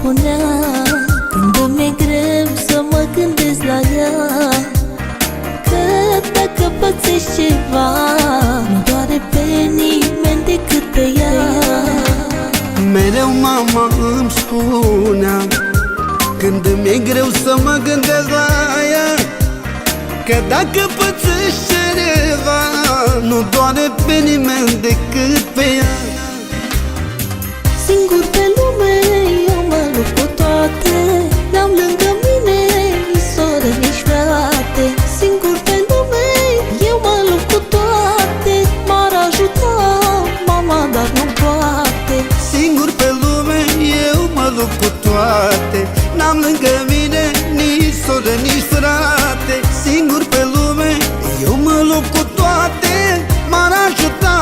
spunea, când îmi e greu să mă gândesc la ea, că dacă pățești ceva, nu doare pe nimeni decât pe ea. Mereu mama îmi spunea, când îmi e greu să mă gândesc la ea, că dacă pățești ceva, nu doare pe nimeni decât pe ea. Singur pe lume eu mă lupt cu toate, n-am lângă mine nici soră, nici frate. Singur pe lume eu mă lupt cu toate, m-ar ajuta mama, dar nu poate. Singur pe lume eu mă lupt cu toate, n-am lângă mine nici soră, nici frate. Singur pe lume eu mă lupt cu toate, m-ar ajuta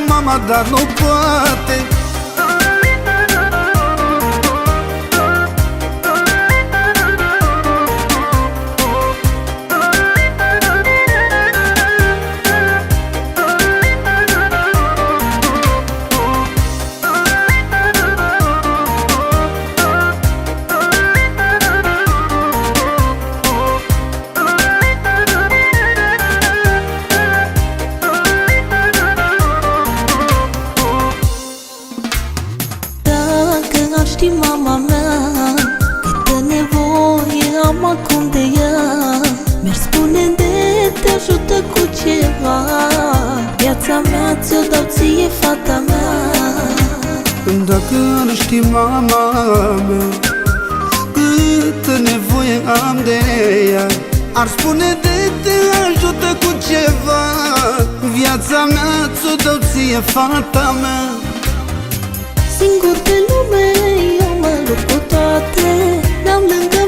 mama, dar nu poate. Ar ști mama mea câtă nevoie am acum de ea, mi-ar spune de te ajută cu ceva, viața mea ți-o dau ție, fata mea. Dacă ar ști mama mea câtă nevoie am de ea, ar spune de te ajută cu ceva, viața mea ți-o dau ție, fata mea. Singur pe lume eu mă lupt cu toate, n-am lângă